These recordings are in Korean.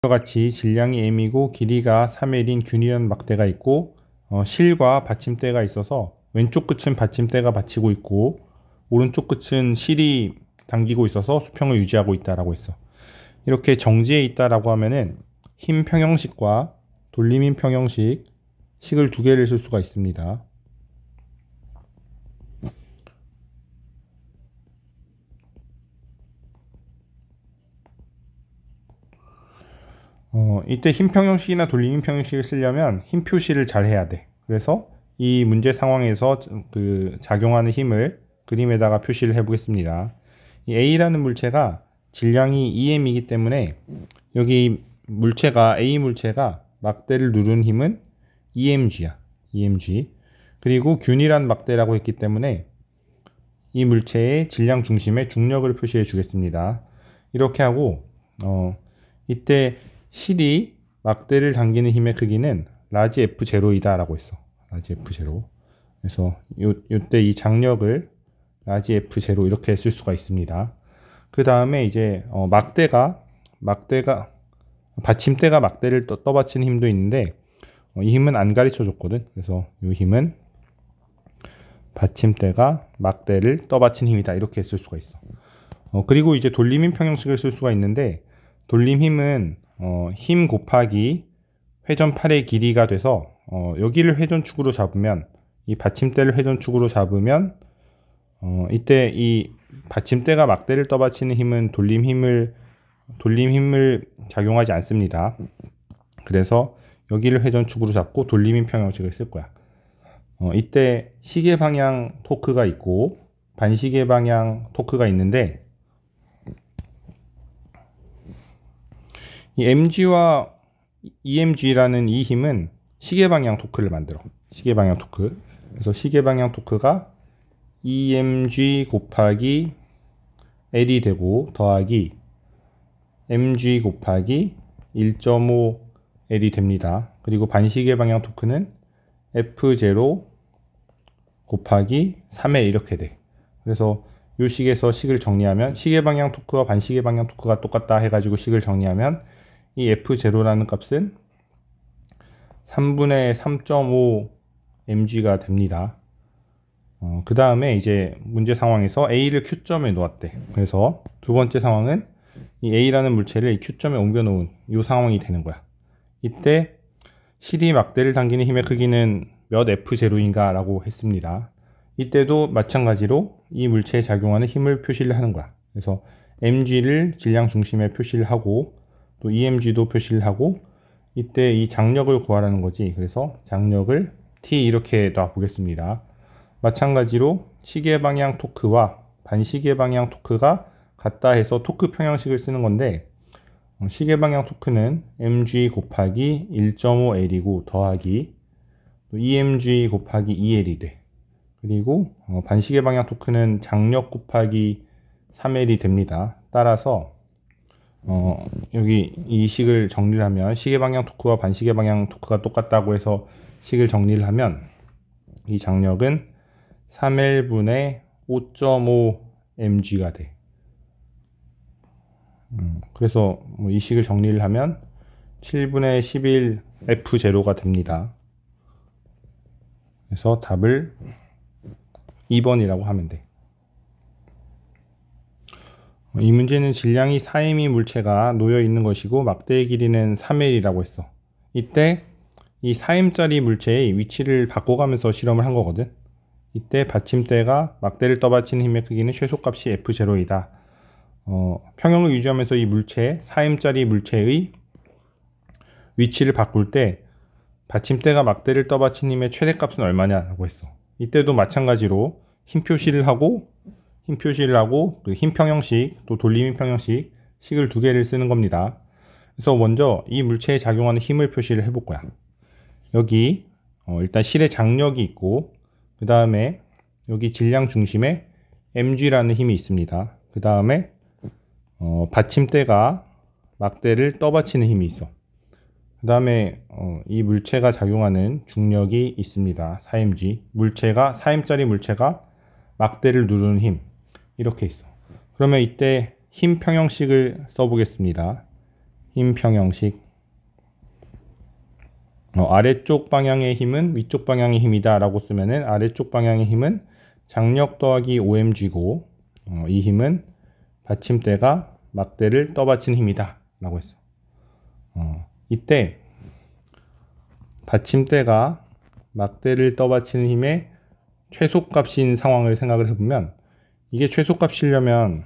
이와 같이 질량이 m이고 길이가 3L인 균일한 막대가 있고 실과 받침대가 있어서 왼쪽 끝은 받침대가 받치고 있고 오른쪽 끝은 실이 당기고 있어서 수평을 유지하고 있다라고 했어. 이렇게 정지해 있다라고 하면은 힘 평형식과 돌림 힘 평형식 식을 두 개를 쓸 수가 있습니다. 이때 힘 평형식이나 돌림 힘 평형식을 쓰려면 힘 표시를 잘 해야 돼. 그래서 이 문제 상황에서 그 작용하는 힘을 그림에다가 표시를 해 보겠습니다. 이 A라는 물체가 질량이 EM이기 때문에 여기 물체가 A 물체가 막대를 누른 힘은 EMG야. EMG. 그리고 균일한 막대라고 했기 때문에 이 물체의 질량 중심에 중력을 표시해 주겠습니다. 이렇게 하고 이때 실이 막대를 당기는 힘의 크기는 라지 F0이다 라고 했어. 라지 F0. 그래서 요때 이 장력을 라지 F0 이렇게 쓸 수가 있습니다. 그 다음에 이제 받침대가 막대를 떠받치는 힘도 있는데 이 힘은 안 가르쳐 줬거든. 그래서 이 힘은 받침대가 막대를 떠받치는 힘이다 이렇게 쓸 수가 있어. 그리고 이제 돌림힘 평형식을 쓸 수가 있는데 돌림힘은 힘 곱하기 회전팔의 길이가 돼서 여기를 회전축으로 잡으면 이 받침대를 회전축으로 잡으면 이때 이 받침대가 막대를 떠받치는 힘은 돌림 힘을 작용하지 않습니다. 그래서 여기를 회전축으로 잡고 돌림힘 평형식을 쓸 거야. 이때 시계 방향 토크가 있고 반시계 방향 토크가 있는데 이 mg와 emg라는 이 힘은 시계 방향 토크를 만들어. 시계 방향 토크. 그래서 시계 방향 토크가 emg 곱하기 l이 되고 더하기 mg 곱하기 1.5 l이 됩니다. 그리고 반시계 방향 토크는 F0 곱하기 3L 이렇게 돼. 그래서 이 식에서 식을 정리하면 시계 방향 토크와 반시계 방향 토크가 똑같다 해가지고 식을 정리하면 이 F0라는 값은 3분의 3.5 mg가 됩니다. 그 다음에 이제 문제 상황에서 A를 Q점에 놓았대. 그래서 두 번째 상황은 이 A라는 물체를 Q점에 옮겨 놓은 이 상황이 되는 거야. 이때 실이 막대를 당기는 힘의 크기는 몇 F0인가 라고 했습니다. 이때도 마찬가지로 이 물체에 작용하는 힘을 표시를 하는 거야. 그래서 mg를 질량 중심에 표시를 하고 또 emg도 표시를 하고 이때 이 장력을 구하라는 거지. 그래서 장력을 T 이렇게 놔 보겠습니다. 마찬가지로 시계 방향 토크와 반시계 방향 토크가 같다 해서 토크 평형식을 쓰는 건데 시계 방향 토크는 mg 곱하기 1.5l이고 더하기 emg 곱하기 2l이 돼. 그리고 반시계 방향 토크는 장력 곱하기 3l이 됩니다. 따라서 여기 이 식을 정리를 하면 시계 방향 토크와 반시계 방향 토크가 똑같다고 해서 식을 정리를 하면 이 장력은 3L분의 5.5 mg가 돼. 그래서 이 식을 정리를 하면 7분의 11 F0가 됩니다. 그래서 답을 2번이라고 하면 돼. 이 문제는 질량이 4m의 물체가 놓여 있는 것이고 막대의 길이는 3L이라고 했어. 이때 이 4m짜리 물체의 위치를 바꿔가면서 실험을 한 거거든. 이때 받침대가 막대를 떠받치는 힘의 크기는 최소값이 F0이다. 평형을 유지하면서 이 물체 4m짜리 물체의 위치를 바꿀 때 받침대가 막대를 떠받치는 힘의 최대값은 얼마냐라고 했어. 이때도 마찬가지로 힘 표시를 하고 그 힘 평형식 또 돌림 힘 평형식 식을 두 개를 쓰는 겁니다. 그래서 먼저 이 물체에 작용하는 힘을 표시를 해볼 거야. 여기 일단 실의 장력이 있고 그 다음에 여기 질량 중심에 mg라는 힘이 있습니다. 그 다음에 받침대가 막대를 떠받치는 힘이 있어. 그 다음에 이 물체가 작용하는 중력이 있습니다. 4mg. 4m짜리 물체가 막대를 누르는 힘 이렇게 있어. 그러면 이때 힘 평형식을 써보겠습니다. 힘 평형식. 아래쪽 방향의 힘은 위쪽 방향의 힘이다 라고 쓰면은 아래쪽 방향의 힘은 장력 더하기 OMG고 이 힘은 받침대가 막대를 떠받치는 힘이다 라고 했어. 이때 받침대가 막대를 떠받치는 힘의 최소값인 상황을 생각을 해보면, 이게 최소값이려면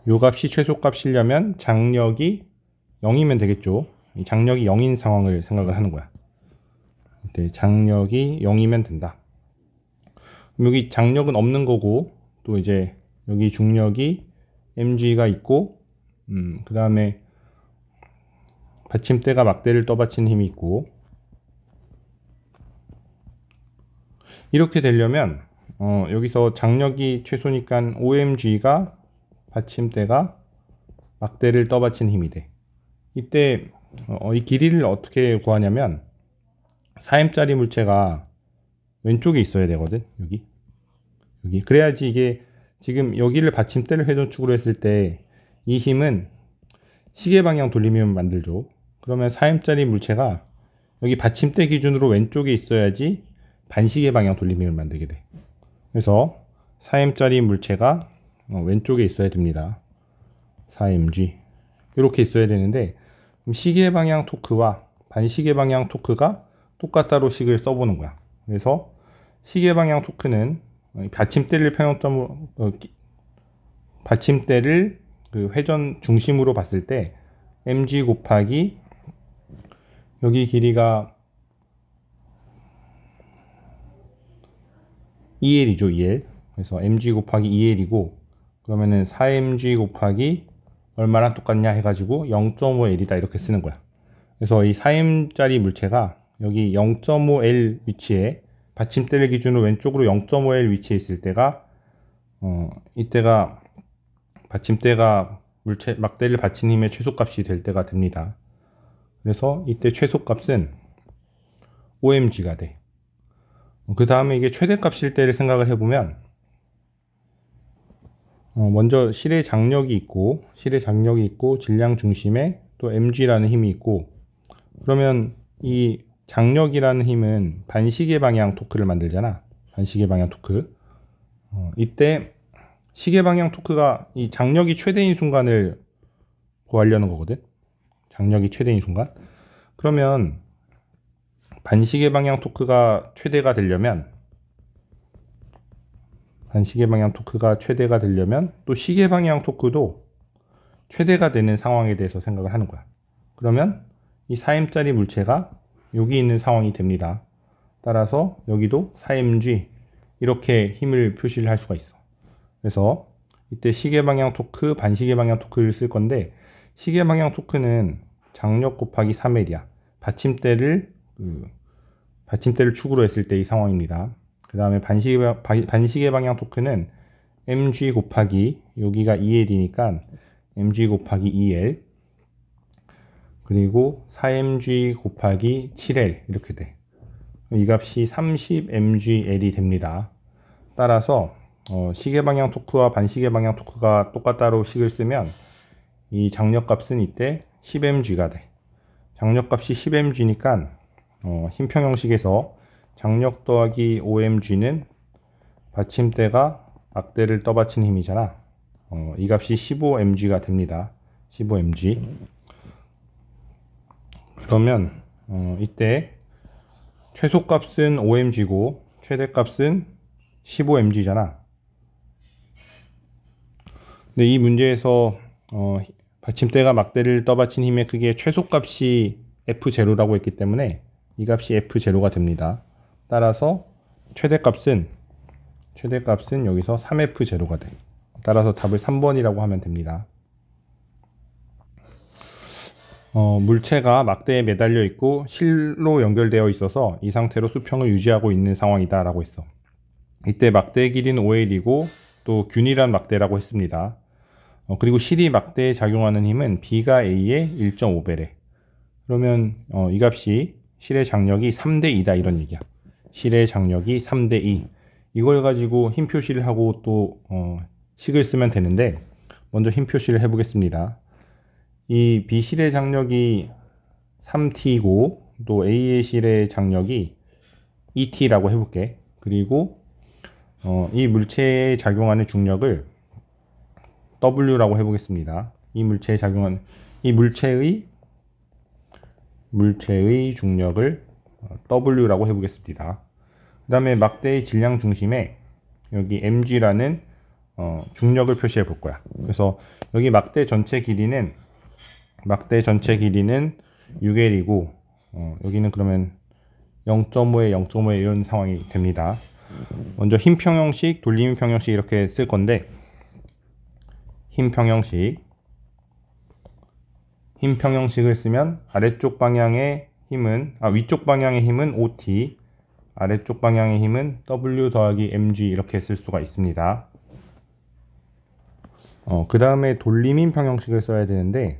요 값이 최소값이려면 장력이 0이면 되겠죠. 이 장력이 0인 상황을 생각을 하는 거야. 이때 장력이 0이면 된다. 그럼 여기 장력은 없는 거고, 또 이제 여기 중력이 mg가 있고, 그 다음에 받침대가 막대를 떠받치는 힘이 있고, 이렇게 되려면 여기서 장력이 최소니까 OMG가 받침대가 막대를 떠받치는 힘이 돼. 이때 이 길이를 어떻게 구하냐면 4m짜리 물체가 왼쪽에 있어야 되거든. 여기 그래야지 이게 지금 여기를 받침대를 회전축으로 했을 때 이 힘은 시계 방향 돌리면 만들죠. 그러면 4m짜리 물체가 여기 받침대 기준으로 왼쪽에 있어야지 반시계 방향 돌림을 만들게 돼. 그래서 4m짜리 물체가 왼쪽에 있어야 됩니다. 4mg 이렇게 있어야 되는데, 시계 방향 토크와 반시계 방향 토크가 똑같다로 식을 써보는 거야. 그래서 시계 방향 토크는 받침대를 평형점으로 받침대를 그 회전 중심으로 봤을 때 mg 곱하기 여기 길이가 2L이죠, 2L. 그래서 mg 곱하기 2L이고, 그러면은 4mg 곱하기 얼마랑 똑같냐 해가지고 0.5L이다 이렇게 쓰는 거야. 그래서 이 4m짜리 물체가 여기 0.5L 위치에 받침대를 기준으로 왼쪽으로 0.5L 위치에 있을 때가 이때가 받침대가 물체 막대를 받친 힘의 최소값이 될 때가 됩니다. 그래서 이때 최소값은 OMG가 돼. 그 다음에 이게 최대값일 때를 생각을 해보면 먼저 실의 장력이 있고 질량 중심에 또 mg라는 힘이 있고, 그러면 이 장력이라는 힘은 반시계 방향 토크를 만들잖아. 반시계 방향 토크. 이때 시계 방향 토크가 이 장력이 최대인 순간을 구하려는 거거든. 장력이 최대인 순간. 그러면 반시계 방향 토크가 최대가 되려면 또 시계 방향 토크도 최대가 되는 상황에 대해서 생각을 하는 거야. 그러면 이 4m짜리 물체가 여기 있는 상황이 됩니다. 따라서 여기도 4mg 이렇게 힘을 표시를 할 수가 있어. 그래서 이때 시계 방향 토크, 반시계 방향 토크를 쓸 건데, 시계 방향 토크는 장력 곱하기 3L이야. 받침대를 축으로 했을 때 이 상황입니다. 그 다음에 반시계 방향 토크는 mg 곱하기 여기가 2L이니까 mg 곱하기 2L 그리고 4mg 곱하기 7L 이렇게 돼. 이 값이 30mgL이 됩니다. 따라서 시계 방향 토크와 반시계 방향 토크가 똑같다로 식을 쓰면 이 장력 값은 이때 10mg가 돼. 장력 값이 10mg니까 힘 평형식에서 장력 더하기 OMG는 받침대가 막대를 떠받치는 힘이잖아. 이 값이 15mg가 됩니다. 15mg. 그러면 이때 최소값은 OMG고 최대값은 15mg잖아. 근데 이 문제에서 받침대가 막대를 떠받친 힘의 크기의 최소값이 F0라고 했기 때문에 이 값이 F0가 됩니다. 따라서 최대값은 여기서 3F0가 돼. 따라서 답을 3번이라고 하면 됩니다. 물체가 막대에 매달려 있고 실로 연결되어 있어서 이 상태로 수평을 유지하고 있는 상황이다 라고 했어. 이때 막대의 길이는 5L이고 또 균일한 막대라고 했습니다. 그리고 실이 막대에 작용하는 힘은 B가 A의 1.5배래. 그러면 이 값이 실의 장력이 3대2다 이런 얘기야. 실의 장력이 3대2. 이걸 가지고 힘 표시를 하고 또 식을 쓰면 되는데, 먼저 힘 표시를 해보겠습니다. 이 B 실의 장력이 3T고 또 A의 실의 장력이 2T라고 해볼게. 그리고 이 물체에 작용하는 중력을 W라고 해보겠습니다. 이 물체에 작용하는 이 물체의 중력을 W라고 해보겠습니다. 그 다음에 막대의 질량 중심에 여기 mg라는 중력을 표시해 볼 거야. 그래서 여기 막대 전체 길이는 6L이고 여기는 그러면 0.5에 0.5에 이런 상황이 됩니다. 먼저 힘 평형식, 돌림 평형식 이렇게 쓸 건데, 힘 평형식을 쓰면 아래쪽 방향의 힘은 위쪽 방향의 힘은 OT, 아래쪽 방향의 힘은 W 더하기 mg 이렇게 쓸 수가 있습니다. 그 다음에 돌림인 평형식을 써야 되는데,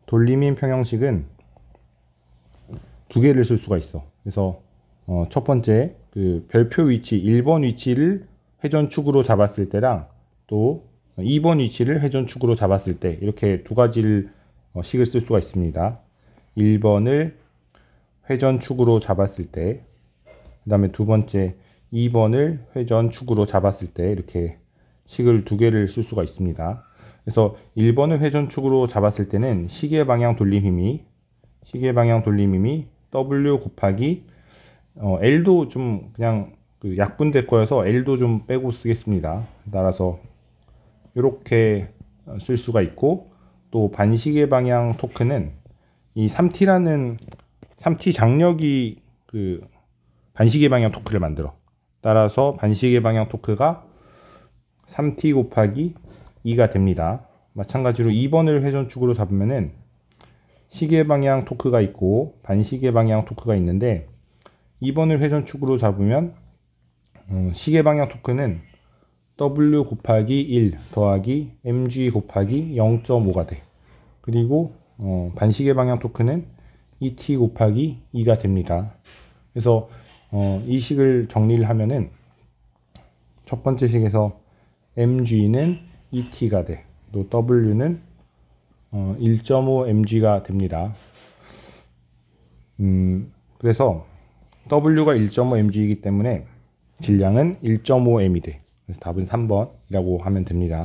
돌림인 평형식은 두 개를 쓸 수가 있어. 그래서 첫 번째 그 별표 위치 1번 위치를 회전축으로 잡았을 때랑 또 2번 위치를 회전축으로 잡았을 때 이렇게 두 가지를 식을 쓸 수가 있습니다. 1번을 회전축으로 잡았을 때, 그 다음에 두 번째 2번을 회전축으로 잡았을 때 이렇게 식을 두 개를 쓸 수가 있습니다. 그래서 1번을 회전축으로 잡았을 때는 시계 방향 돌림 힘이 W 곱하기 L도 좀 그냥 그 약분될 거여서 L도 좀 빼고 쓰겠습니다. 따라서 이렇게 쓸 수가 있고, 또 반시계 방향 토크는 이 3T 장력이 그 반시계 방향 토크를 만들어. 따라서 반시계 방향 토크가 3T 곱하기 2가 됩니다. 마찬가지로 2번을 회전축으로 잡으면은 시계 방향 토크가 있고 반시계 방향 토크가 있는데, 2번을 회전축으로 잡으면 시계 방향 토크는 W 곱하기 1 더하기 mg 곱하기 0.5가 돼. 그리고 반시계 방향 토크는 2t 곱하기 2가 됩니다. 그래서 이 식을 정리를 하면은 첫 번째 식에서 mg는 2t가 돼. 또 w는 1.5 mg가 됩니다. 그래서 w가 1.5 mg이기 때문에 질량은 1.5 m이 돼. 그래서 답은 3번이라고 하면 됩니다.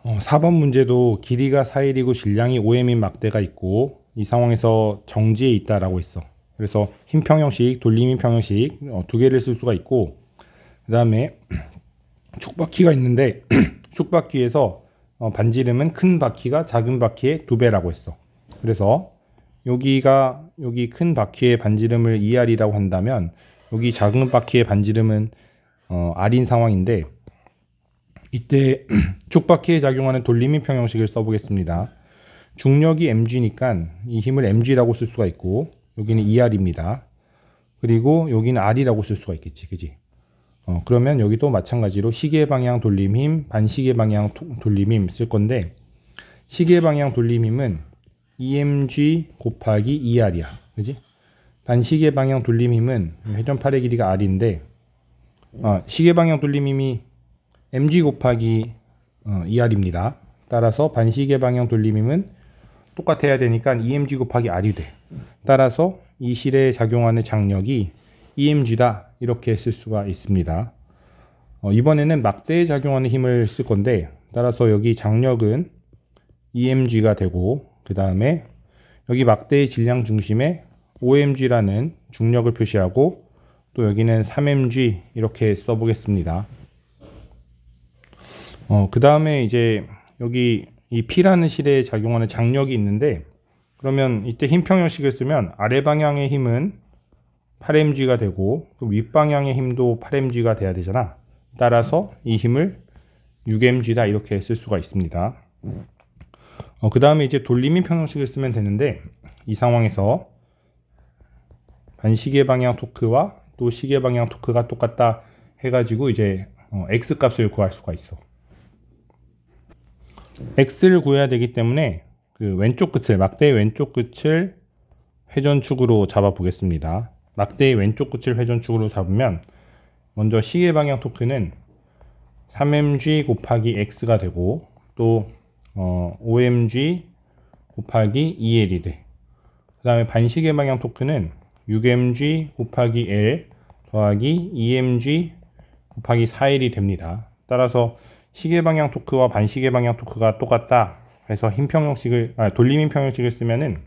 4번 문제도 길이가 4L이고 질량이 5M인 막대가 있고 이 상황에서 정지에 있다라고 했어. 그래서 힘 평형식, 돌림 힘 평형식 두 개를 쓸 수가 있고, 그 다음에 축바퀴가 있는데 축바퀴에서 반지름은 큰 바퀴가 작은 바퀴의 2배라고 했어. 그래서 여기 큰 바퀴의 반지름을 2R이라고 한다면 여기 작은 바퀴의 반지름은 R인 상황인데, 이때 축바퀴에 작용하는 돌림 힘 평형식을 써보겠습니다. 중력이 mg니까 이 힘을 mg라고 쓸 수가 있고, 여기는 2R입니다. 그리고 여기는 R이라고 쓸 수가 있겠지, 그지? 그러면 여기도 마찬가지로 시계 방향 돌림 힘, 반시계 방향 돌림 힘 쓸 건데, 시계 방향 돌림 힘은 EMG 곱하기 2R이야, 그지? 반시계 방향 돌림 힘은 회전팔의 길이가 R인데, 시계 방향 돌림 힘이 mg 곱하기 2R입니다. 따라서 반시계 방향 돌림 힘은 똑같아야 되니까 EMG 곱하기 R이 돼. 따라서 이 실에 작용하는 장력이 EMG다 이렇게 쓸 수가 있습니다. 이번에는 막대에 작용하는 힘을 쓸 건데, 따라서 여기 장력은 EMG가 되고, 그 다음에 여기 막대의 질량 중심에 OMG라는 중력을 표시하고, 또 여기는 3mg 이렇게 써보겠습니다. 그 다음에 이제 여기 이 P라는 실에 작용하는 장력이 있는데, 그러면 이때 힘 평형식을 쓰면 아래 방향의 힘은 8mg가 되고 윗방향의 힘도 8mg가 돼야 되잖아. 따라서 이 힘을 6mg다 이렇게 쓸 수가 있습니다. 그 다음에 이제 돌림 힘 평형식을 쓰면 되는데, 이 상황에서 반시계 방향 토크와 또 시계 방향 토크가 똑같다 해가지고 이제 x 값을 구할 수가 있어. x를 구해야 되기 때문에 그 왼쪽 끝을, 막대의 왼쪽 끝을 회전축으로 잡아 보겠습니다. 막대의 왼쪽 끝을 회전축으로 잡으면 먼저 시계 방향 토크는 3mg 곱하기 x가 되고, 또 OMG 곱하기 EL이 돼. 그 다음에 반시계 방향 토크는 6mg 곱하기 L 더하기 2mg 곱하기 4L이 됩니다. 따라서 시계 방향 토크와 반시계 방향 토크가 똑같다 해서 돌림 힘평형식을 쓰면은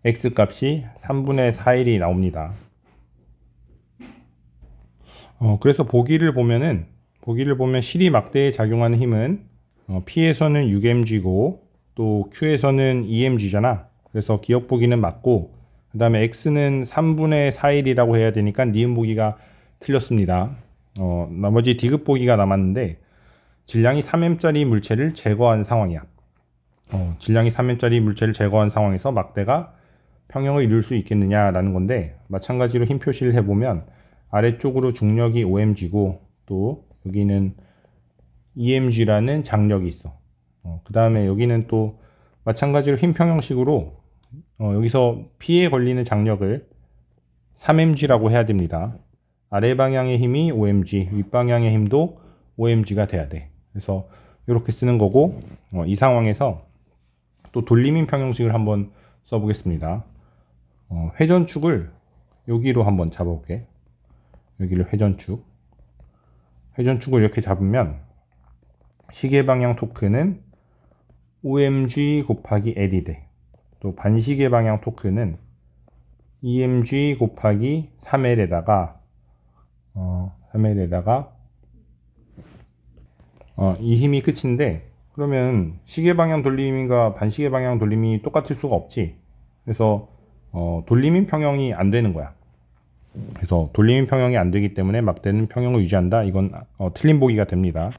X 값이 3분의 4L이 나옵니다. 그래서 보기를 보면 실이 막대에 작용하는 힘은 P에서는 6mg고 또 Q에서는 2mg잖아. 그래서 기억 보기는 맞고, 그 다음에 X는 3분의 4L이라고 해야 되니까 니은 보기가 틀렸습니다. 나머지 D급 보기가 남았는데, 질량이 3m짜리 물체를 제거한 상황이야. 질량이 3m짜리 물체를 제거한 상황에서 막대가 평형을 이룰 수 있겠느냐라는 건데, 마찬가지로 힘 표시를 해보면 아래쪽으로 중력이 5mg고 또 여기는 2mg라는 장력이 있어. 그 다음에 여기는 또 마찬가지로 힘 평형식으로 여기서 P에 걸리는 장력을 3mg라고 해야 됩니다. 아래 방향의 힘이 5mg, 윗 방향의 힘도 5mg가 돼야 돼. 그래서 이렇게 쓰는 거고, 이 상황에서 또 돌림힘 평형식을 한번 써보겠습니다. 회전축을 여기로 한번 잡아볼게. 여기를 회전축을 이렇게 잡으면 시계 방향 토크는 OMG 곱하기 L이 돼. 또 반시계 방향 토크는 EMG 곱하기 3L에다가 이 힘이 끝인데, 그러면 시계 방향 돌림힘과 반시계 방향 돌림이 똑같을 수가 없지. 그래서 돌림힘 평형이 안 되는 거야. 그래서 돌림힘 평형이 안 되기 때문에 막대는 평형을 유지한다. 이건 틀린 보기가 됩니다.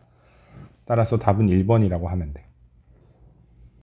따라서 답은 1번이라고 하면 돼.